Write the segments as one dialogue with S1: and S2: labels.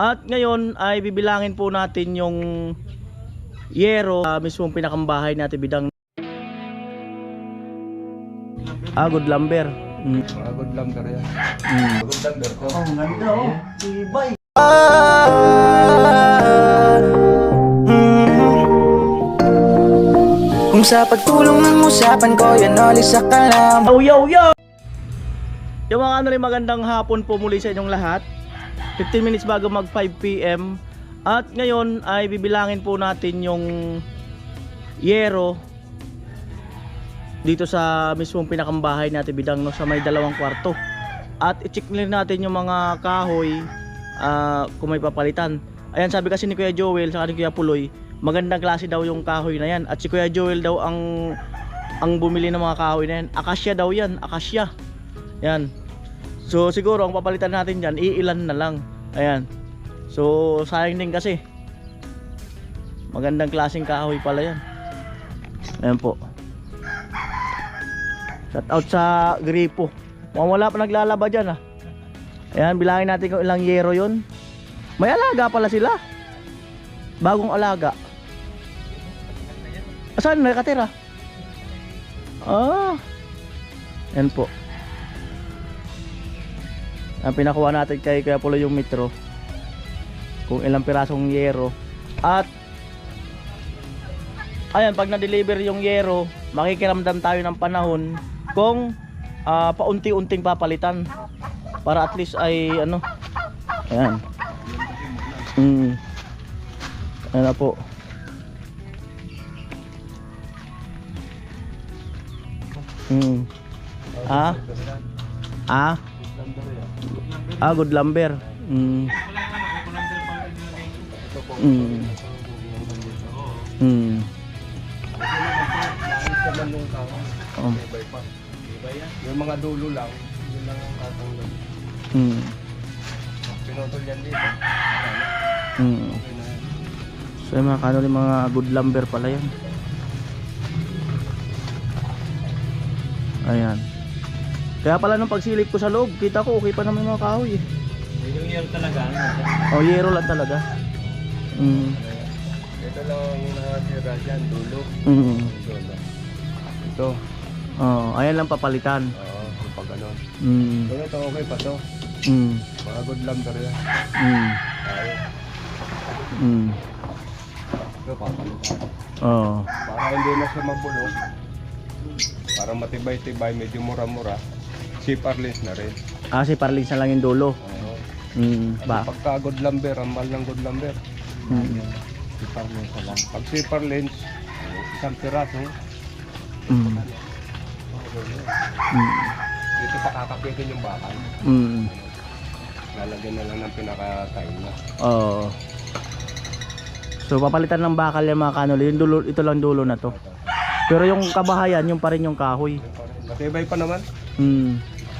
S1: At ngayon ay bibilangin po natin yung yero mismong pinakambahay natin bidang good lumber.
S2: Good lumber yan. Good lumber to.
S1: Oh, ganda oh. Tibay.
S3: Kung sa pagtulong ng usapan ko, yan olis sa kalam.
S1: Yo! Yung mga rin magandang hapon po muli sa inyong lahat. 15 minutes bago mag 5 PM. At ngayon ay bibilangin po natin yung yero dito sa mismong pinakambahay natin bidang no, sa may 2 kwarto. At i-check natin yung mga kahoy kung may papalitan. Ayan, sabi kasi ni Kuya Joel sa ni Kuya Puloy, magandang klase daw yung kahoy na yan. At si Kuya Joel daw ang bumili ng mga kahoy na yan. Akasya daw yan, akasya. Yan. So siguro ang papalitan natin dyan, iilan na lang. Ayan. So sayang din kasi. Magandang klaseng kahoy pala yan. Ayan po. Shout out sa gripo. Mukhang wala pa naglalaba dyan ah. Ayan, bilangin natin kung ilang yero yun. May alaga pala sila. Bagong alaga. Saan nakatira? Yan po. Ang pinakuha natin kay Kuya Pulo yung metro. Kung ilang pirasong yero. At ayan, pag na-deliver yung yero, makikiramdam tayo ng panahon kung paunti-unting papalitan. Para at least ay ano. Ayan. Ayan na po. Good lumber.
S2: Yung mga dulo lang, yun lang ang tatanggal. Pinutol yan dito.
S1: So yung mga good lumber pala yan. Ayan. Kaya pala nung pagsilip ko sa loob, kita ko okay pa naman mga kahoy eh.
S2: Yung yero talaga.
S1: Oh, yero lang talaga.
S2: Ito lang yung nakatira dyan, dulo. Dulo. Ito.
S1: Oh, ayan lang papalitan.
S2: Oo, yung pag ganon. Pero ito okay pa to. Mga good lumber yan. Ayaw. Ito papalitan.
S1: Oh.
S2: Para hindi na siya mabulok. Para matibay-tibay, medyo mura-mura. Si Parlins na rin.
S1: Si Parlins na lang yung dulo.
S2: Oo.
S1: Ba?
S2: Pagka good lumber, ang mahal ng good lumber. Si Parlins na lang. Pag si Parlins, isang piraso. Dito pa kakapitin yung bakal. Lalagyan na lang ng pinaka-time na.
S1: Oo. So papalitan ng bakal yung mga kanol. Yung dulo, ito lang dulo na to. Pero yung kabahayan, yung pa rin yung kahoy.
S2: Matibay pa naman.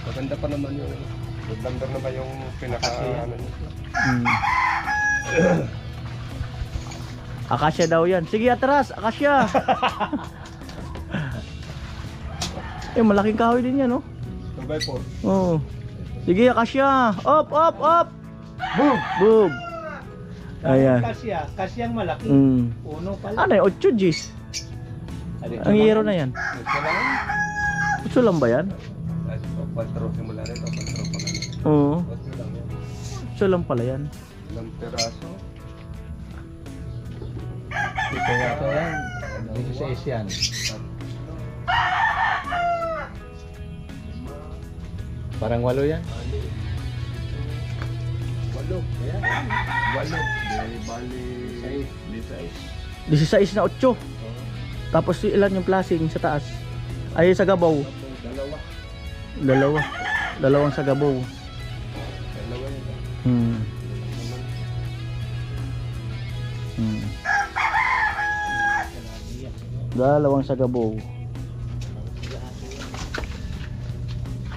S2: Maganda pa naman yung good lumber naman yung pinaka-ano niya.
S1: Akasya daw yan. Sige, atras, akasya. Malaking kahoy din yan, no?
S2: 2x4.
S1: Oo. Sige, akasya. Op! Boom! Ayan.
S2: Kasyang malaki. Uno pala.
S1: Ano yung 8 Gs? Ang yero na yan.
S2: Ito lang.
S1: Ito lang ba yan?
S2: Patro simula rin. Patro pa lang.
S1: Oo.
S2: Ito lang yan.
S1: Ito lang pala yan.
S2: Ilang piraso.
S4: Ito yata yan. Dito sa Asian. Parang 8 yan.
S2: 8. Ayan. 8. Bali.
S1: 16 na 8. Tapos ilan yung plasing sa taas? Ay, sa gabaw. Dalawang sa gabaw. Dalawang sa gabaw.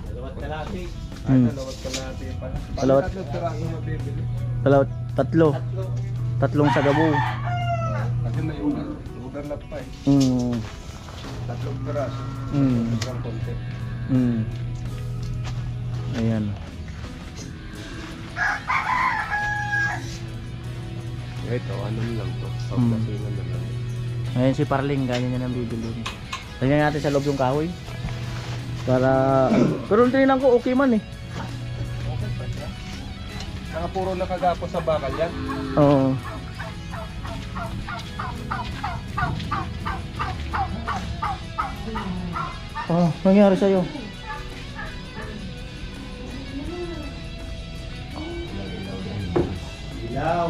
S2: Dalawat kalati. Dalawat kalati pala.
S1: Dalawat.
S2: Tatlong piraso mabibili.
S1: Tatlong sa gabaw.
S2: Kasi may overlap pa eh. Tatlong piraso. Sobrang konti.
S1: Ayan.
S2: Ito, ano lang to. Pagkasingan na lang.
S1: Ngayon si Parling, ganyan niya nang bibili. Tingnan natin sa loob yung kahoy. Para... Pero tingnan ko, okay man eh.
S2: Puro nakagapos sa bakal yan.
S1: Oo. Oh, nangyari sa'yo? Ilaw.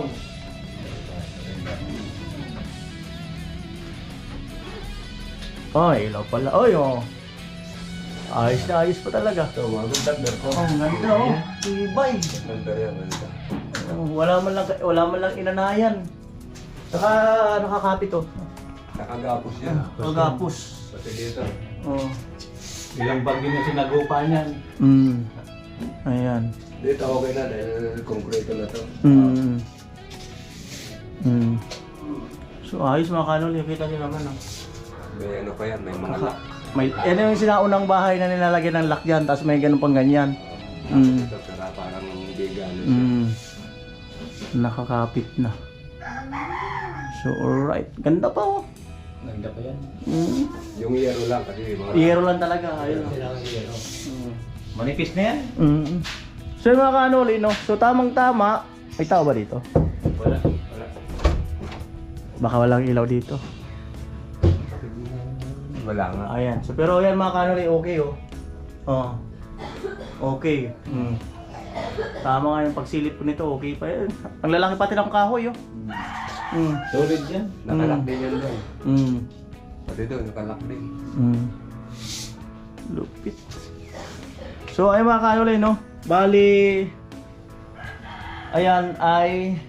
S1: Oh, ilaw pala. Oy, oh. Ayos na ayos pa talaga.
S2: Ito, mga good number ko.
S1: Oh, ganda oh. Tibay.
S2: Number yan, ganda.
S1: Wala man lang inanayan. Saka nakakapit oh.
S2: Nakagapos yan.
S1: Pagapos.
S2: Pati dito.
S1: Oh.
S4: Ilang bagyo na sinagupa niyan.
S1: Ayan.
S2: Dito okay na dahil concrete na to.
S1: So ayos mga kanol, kita nyo naman oh.
S2: May ano pa yan, may mga lock.
S1: Yan yung sinaunang bahay na nilalagyan ng lock dyan, tapos may ganun pang ganyan.
S2: Dito, pero parang hindi gano'n.
S1: Nakakapit na. So alright, ganda pa oh.
S4: Ganda pa yan.
S2: Yung yero lang kasi mga...
S1: Yero lang talaga, ayun.
S4: Kailangan yero. Manipis na yan.
S1: So yung mga kanol, no? So tamang tama, may tao ba dito?
S4: Wala.
S1: Baka walang ilaw dito.
S2: Wala nga.
S1: Ayan. So pero yan mga kanoli, okay oh. Oh. Okay. Tama nga yung pagsilip ko nito, okay pa yan. Ang lalaki pati ng kahoy oh.
S4: Solid yan.
S2: Nakalak din yan doon. Pati doon, nakalak din.
S1: Lupit. So ay mga kanoli no. Bali ayan ay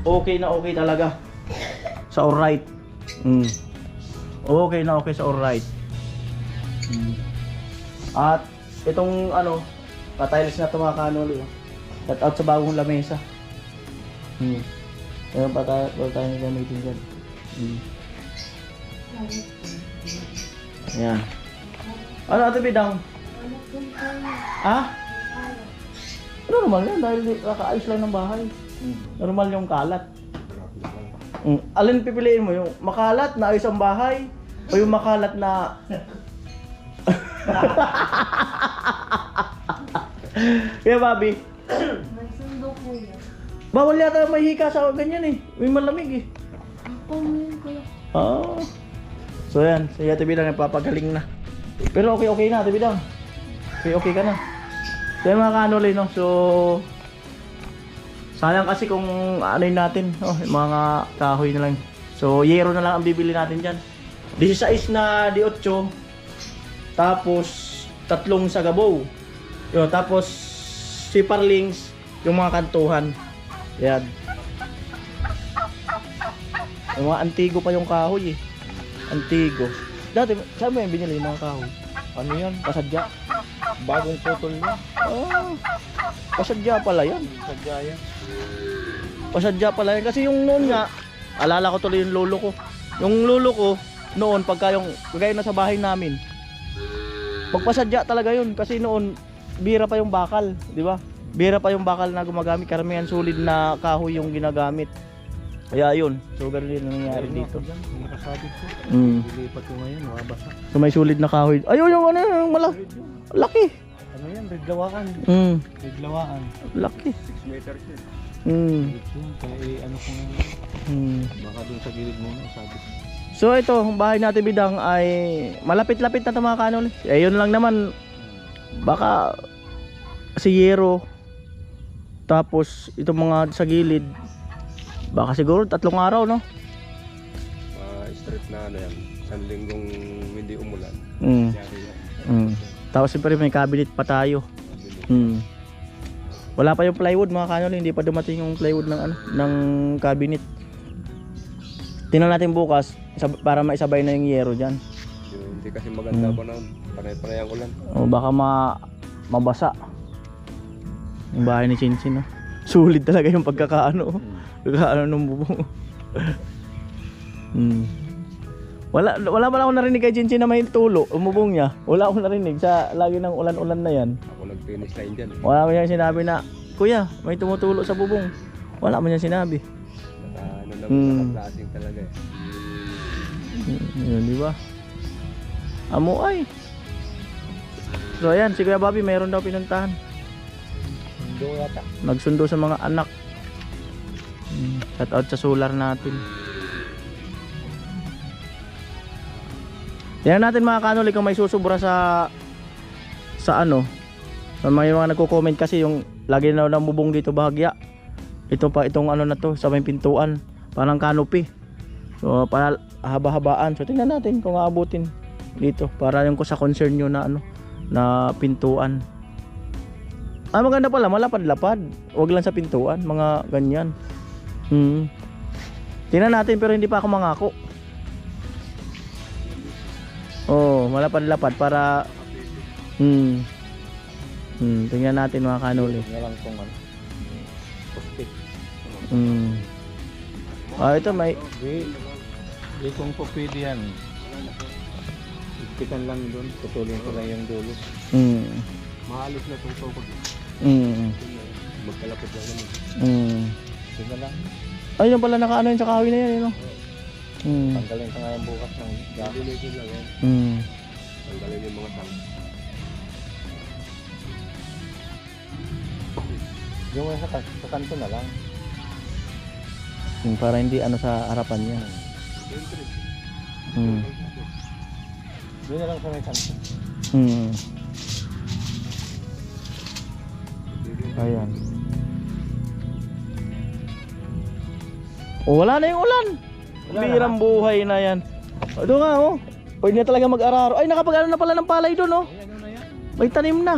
S1: okay na okay talaga. Sa alright. Okay na okay sa alright. At itong ano, pa-tiles na ito mga kanoli. Cut out sa bagong lamesa. Ayan pa tayo gamitin dyan. Ayan. Ano ate Bidang? Ha? Normal yan dahil kakaayos lang ng bahay. Normal yung kalat. Alin pipiliin mo? Yung makalat na ayos ang bahay? O yung makalat na... Kaya Bobby?
S5: Nagsundo po yan.
S1: Bawal yata may hika sa ganyan eh. May malamig eh.
S5: Pumili ko lang.
S1: So yan, si Ate Bidang nagpapagaling na. Pero okay na Ate Bidang. Okay ka na. So yan mga kanoli no. So sayang kasi kung anoin natin, yung mga kahoy na lang. So yero na lang ang bibili natin diyan. 16 na D8. Tapos 3 sagabow. Yo, tapos si Parlings yung mga kantuhan. Yan. Yung mga antigo pa yung kahoy eh. Antigo. Dati, saan mo yung binili yung mga kahoy? Ano yan? Pasadya? Bagong putol yan? Pasadya pala yan. Pasadya yan. Pasadya pala yan. Kasi yung noon nga, alala ko tuloy yung lolo ko. Yung lolo ko, noon, pagka yung, kagaya na sa bahay namin, magpasadya talaga yun. Kasi noon, bira pa yung bakal. Di ba? Bira pa yung bakal na gumagamit. Karamihan solid na kahoy yung ginagamit. Kaya yun. So ganun din ang nangyayari dito.
S4: Nakasabit ko. Dilipat ko ngayon, mabasa.
S1: So may solid na kahoy. Ayun yung ano yung laki.
S4: Ano yan? Reglawaan. Reglawaan.
S1: Laki.
S2: 6 meters yun.
S4: Kaya ano ko nga. Baka dun sa gilid muna, sabit.
S1: So ito, ang bahay natin Bidang ay malapit-lapit na ito mga kanol. Ayun lang naman. Baka si Yero. Tapos itong mga sa gilid. Baka siguro 3 araw no?
S2: Straight na ano yan. Isang linggong hindi umulan. Yari yan.
S1: Tapos siyempre may cabinet pa tayo. Wala pa yung plywood mga kanol, hindi pa dumating yung plywood ng ano, ng cabinet. Tingnan natin bukas para maisabay na yung yero diyan.
S2: Hindi kasi maganda pa noon. Panay-panay ang ulan.
S1: O baka mabasa. Yung bahay ni Chinchin no. Sulit talaga yung pagkakaano. Pagkakaano ng bubong. Wala pa ako narinig kay Chinchin na may tulo, umubong niya. Wala akong narinig sa lagi ng ulan-ulan na yan.
S2: Ako nag-finish line dyan.
S1: Wala ko niya sinabi na, Kuya, may tumutulo sa bubong. Wala man yan sinabi.
S2: Ano lang
S1: Hmm.
S2: naka-plastic talaga eh.
S1: Yun, di ba? Amo ay. So ayan, si Kuya Bobby mayroon daw pinuntahan.
S2: Hindi yata.
S1: Nagsundo sa mga anak. Shout out sa solar natin. Tingnan natin mga kanoli kung may susubra sa ano. Sa mga nagko-comment kasi yung lagi na namubong dito bahagya. Ito pa itong ano na to sa may pintuan, parang canopy. So para haba-habaan. So tingnan natin kung aabutin dito para yung ko sa concern nyo na ano na pintuan. Ah, maganda pala, malapad-lapad. Huwag lang sa pintuan, mga ganyan. Tingnan natin pero hindi pa ako mangako. Oh, malapad-lapad para tingnan natin mga kanuli.
S4: Nga lang kung ano. Poste.
S1: Ah, ito may
S4: Di kung po pwede yan. Ipitan lang doon. Putulin ko lang yung dulo.
S2: Maalis na itong sokod. Magkalapit lang naman.
S4: Ito na lang.
S1: Ayun pala nakaano yun sa kahoy na yan, no?
S4: Tanggalin ka ngayon bukas ng gas.
S2: Dilisin lang yan. Tanggalin yung mga tang.
S4: Yung sa kanto na lang.
S1: Para hindi ano sa harapan niya.
S4: Doon na lang sa may kanto.
S1: Ayan. Oh, wala na yung ulan. Birang buhay na yan. Ito nga oh. Pwede na talaga mag-araro. Ay, nakapag-ano na pala ng palay doon oh.
S4: Ay, ano na yan?
S1: May tanim na.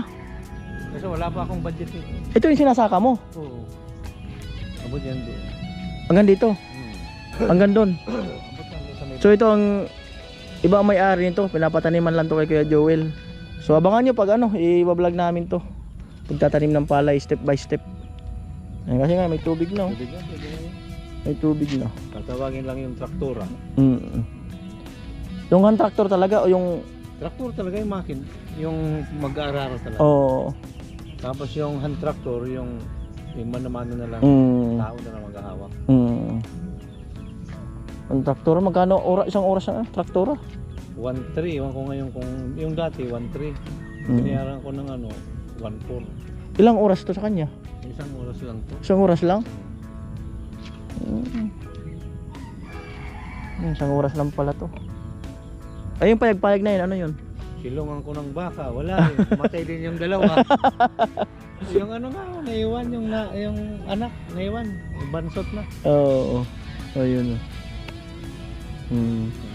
S4: Kasi wala pa akong budget eh.
S1: Ito yung sinasaka mo.
S4: Oo. Abot yan doon.
S1: Hanggang dito. Hanggang doon.
S4: Abot yan doon sa may...
S1: So ito ang iba ang may-ari nito. Pinapataniman lang to kay Kuya Joel. So abangan nyo pag ano, i-vlog namin to. Pagtatanim ng palay step by step. Ayan, kasi nga may tubig na oh.
S4: Pwede yan, pwede yan.
S1: May tubig na.
S4: Tatawagin lang yung traktora.
S1: Yung hand tractor talaga o yung...
S4: Traktor talaga yung makin. Yung mag-aararo talaga.
S1: Oh.
S4: Tapos yung hand tractor, yung manamano na lang. Tao na lang maghahawak.
S1: Ang traktora, magkano isang oras na traktora?
S4: 1.3, iwan ko ngayon kung yung dati 1.3. Binayaran ko ng ano, 1.4.
S1: Ilang oras to sa kanya?
S4: Isang oras lang to.
S1: Isang oras lang? Isang oras lang pala to. Ay yung payag-payag na yun, ano yun?
S4: Silungan ko ng baka, wala eh. Matay din yung dalawa. Yung ano nga, naiwan yung anak, naiwan. Bansot na.
S1: Oo. Ayun.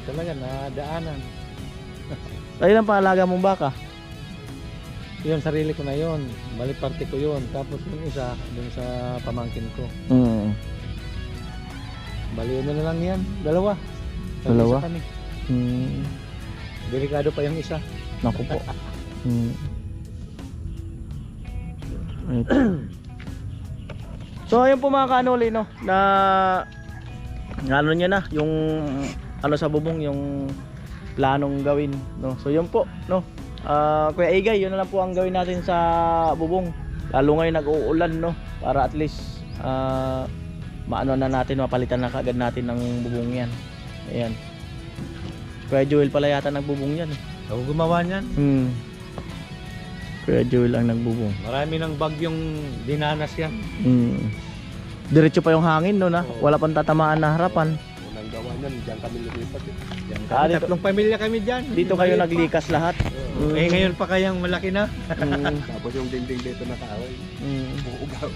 S4: Talaga, nadaanan.
S1: Ay lang paalaga mong baka?
S4: Yun, sarili ko na yun. Bali parte ko yun. Tapos yung isa, dun sa pamangkin ko. Bali ano na lang yan, dalawa.
S1: Dalawa?
S4: Isa kami. Delikado pa yung isa.
S1: Naku po. So ayun po mga kanoli no, na ano niya na yung ano sa bubong, yung planong gawin no. So yun po no. Kuya Igay, yun na lang po ang gawin natin sa bubong. Lalo ngayon nag-uulan no, para at least maano na natin, mapalitan na kagad natin ng bubong yan. Ayan. Kuya Joel pala yata nagbubong yan eh.
S4: Ako gumawa niyan.
S1: Kuya Joel ang nagbubong.
S4: Marami ng bagyong dinanas yan.
S1: Diretso pa yung hangin no na. Wala pang tatamaan na harapan.
S2: Unang gawa niyan, diyan kami lumipat eh.
S4: Yan
S1: Ah,
S4: kami,
S1: dito-
S4: tatlong pamilya kami dyan.
S1: Dito kayo naglikas lahat.
S4: Eh ngayon pa kayang malaki na.
S2: Tapos yung dingding dito nakaaway. Uugaw.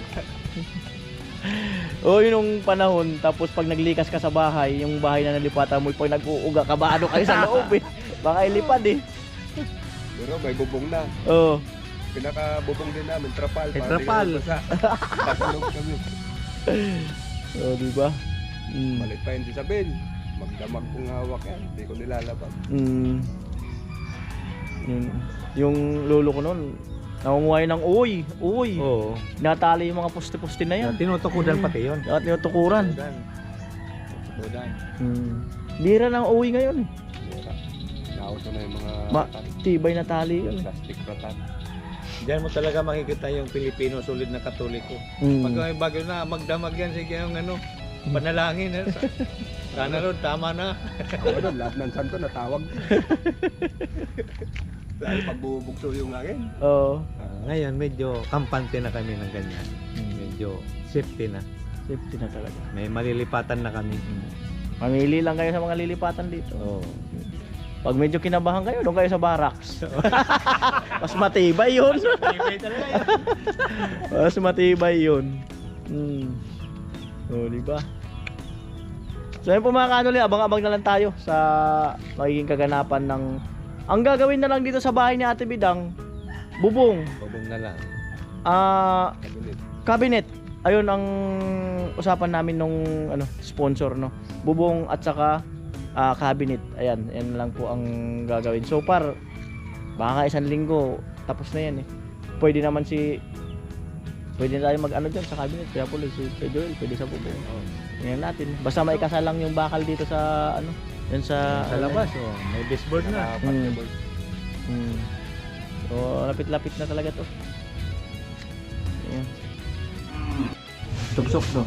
S1: O yun yung panahon, tapos pag naglikas ka sa bahay, yung bahay na nalipatan mo, pag nag-uuga ka, ba ano kayo sa loob eh. Baka ilipad eh.
S2: Pero may bubong na.
S1: Oo.
S2: Pinaka-bubong din namin, trapal.
S4: Eh, trapal.
S2: Tatalog kami.
S1: O diba?
S2: Malit pa yun si Isabel. Magdamag kong hawak yan. Hindi ko nilalabag.
S1: Yung lolo ko noon, nangunguhay ng uy.
S4: Oo.
S1: Natali yung mga poste-poste na yan.
S4: Tinutukudan pati yun.
S1: At tinutukuran.
S4: Tukudan.
S1: Bira ng uwi ngayon.
S2: Nauso na yung mga
S1: Tibay na tali yun.
S2: plastic ratan.
S4: Diyan mo talaga makikita yung Pilipino, solid na Katoliko. Pag may bagyo na, magdamag yan, sige yung ano, panalangin. Sana Lord, tama na.
S2: Ano, lahat ng santo natawag. Dahil pagbubukso yung langin.
S1: Oo.
S4: Ngayon, medyo kampante na kami ng ganyan. Medyo safety na.
S1: Safety na talaga.
S4: May malilipatan na kami.
S1: Mamili lang kayo sa mga lilipatan dito.
S4: Oo.
S1: Pag medyo kinabahan kayo, doon kayo sa barracks. Mas matibay yun. Mas matibay yun. O, diba? So yun po mga kanuli, abang-abang na lang tayo sa magiging kaganapan ng... Ang gagawin na lang dito sa bahay ni Ate Bidang, bubong,
S4: Bubong na lang.
S1: cabinet. Ayun ang usapan namin nung sponsor, no. Bubong at saka cabinet. Ayan, yan lang po ang gagawin. So far, baka isang linggo tapos na yan eh. Pwede naman pwede na tayo mag dyan sa cabinet. Kaya po si Joel, pwede sa bubong. Yan natin. Basta maikasa lang yung bakal dito sa yan sa
S4: Sa labas, may baseboard na.
S1: So lapit-lapit na talaga to. Ayan. Tugsok to.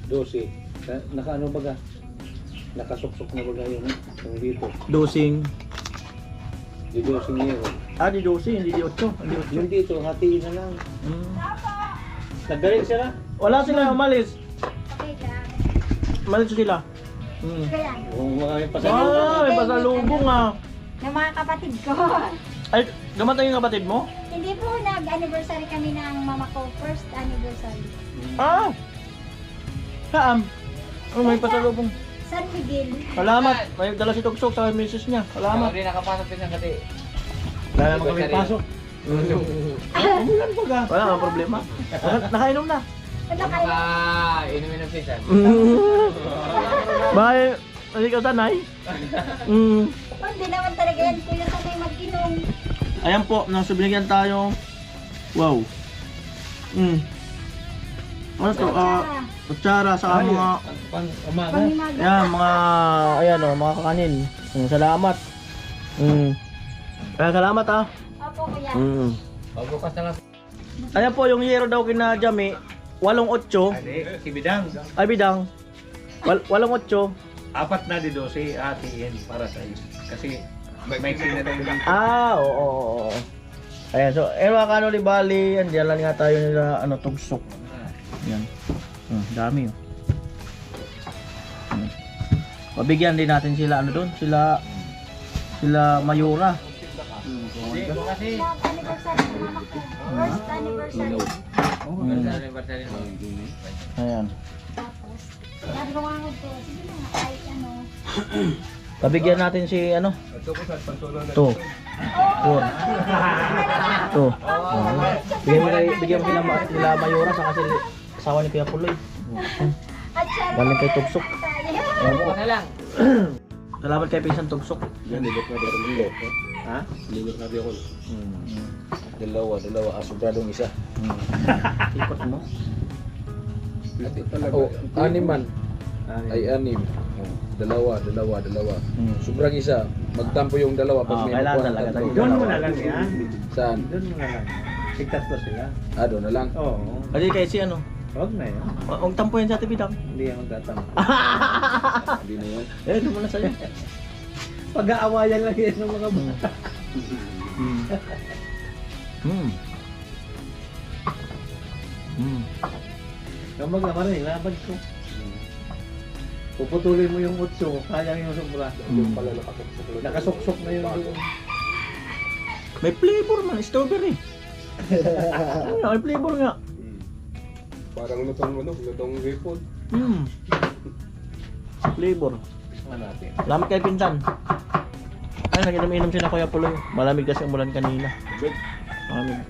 S4: Dosi. Nakaano baga? Nakasuksok na baga yung dito.
S1: Dosing.
S4: Di dosing niya.
S1: Di dosing, hindi di 8.
S4: Yung dito, hatiin na lang. Nagdaring sila?
S1: Wala sila umalis.
S5: Okay ka.
S1: Umalis sila.
S5: Kaya,
S4: Kung mga pasalubong.
S1: May pasalubong
S5: ng mga kapatid ko.
S1: Ay, gamatay yung kapatid mo?
S5: Hindi po, nag-anniversary kami ng mama ko. First anniversary.
S1: Saan? May pasalubong.
S5: San Miguel.
S1: Salamat. May dala si Tugsok sa misis niya. Salamat.
S6: Hindi nakapasok din ng kati.
S1: Wala naman kami pasok. Umulan pa ka. Wala naman problema. Nakainom na.
S5: Ano kayo?
S6: Inumin ng pisan.
S1: Bakit? Hindi ka sanay?
S5: Hindi naman talaga yan. Kuya sanay mag-inom.
S1: Ayan po, nasa binigyan tayo. Wow. Ano to? Kutsara sa mga...
S4: Umaga.
S5: Pamimaga.
S1: Ayan, mga kakanin. Salamat. Salamat
S5: Opo, kuya.
S6: Pagbukas na lang.
S1: Ayan po, yung yero daw kina Jami, 8-8.
S4: Ade, si Bidang.
S1: Ay, Bidang. 8-8.
S4: Apat na di dosi hatiin para sa iyo. Kasi may sinatay lang.
S1: Oo. Ayan, so, mga kanuli, bali, yan, diyan lang nga tayo nila, tugsok. Yan. Dami, Pabigyan din natin sila, doon, sila Mayura.
S6: Kasi
S5: Nag-anniversary ng mama ko. First anniversary.
S6: anniversary mo.
S1: Ayan.
S5: Tapos, sabi ko nga ko, sige na, kahit ano.
S1: Pabigyan natin si, to. To. Bigyan mo nila Mayura sa kasi asawa ni Kuya Puloy.
S5: At siya
S1: Galing kay Tugsok. Ayan po.
S6: Bukas na lang.
S1: Salamat kay Pinsan Tugsok.
S2: Yan, libot na rin lilo.
S1: Ha?
S2: Libot na rin ako.
S6: Dalawa. Asubradong isa.
S1: Ikot mo.
S2: Ito talaga.
S6: Oh, animan. Ay anim. Dalawa. Sobrang isa. Magtampo yung dalawa pag may
S1: Kailangan
S6: makuha ng
S1: talaga.
S6: tatlo.
S4: Doon mo na lang yan.
S6: Saan?
S4: Doon mo na lang. Sigtas pa sila.
S6: Doon na lang.
S4: Oo.
S1: Kasi kay si
S4: Huwag na yun.
S1: Ang tampo yan sa Ate Bidang.
S4: Hindi yan magtatama.
S6: Hindi na yun.
S1: Doon mo na sa'yo.
S4: Pag-aawayan lang yan ng mga bata. Kapag naman rin, labad ko. Puputulin mo yung utso, kaya yung sobra.
S2: Yung pala nakasuksok na.
S4: Nakasuksok na yun doon.
S1: May flavor man, strawberry. May flavor nga.
S2: Parang lutong hipon.
S1: Flavor.
S4: Natin.
S1: Lamig kay Pinsan. Ay, nag-inom sila Kuya Puloy. Malamig kasi umulan kanina. Malamig.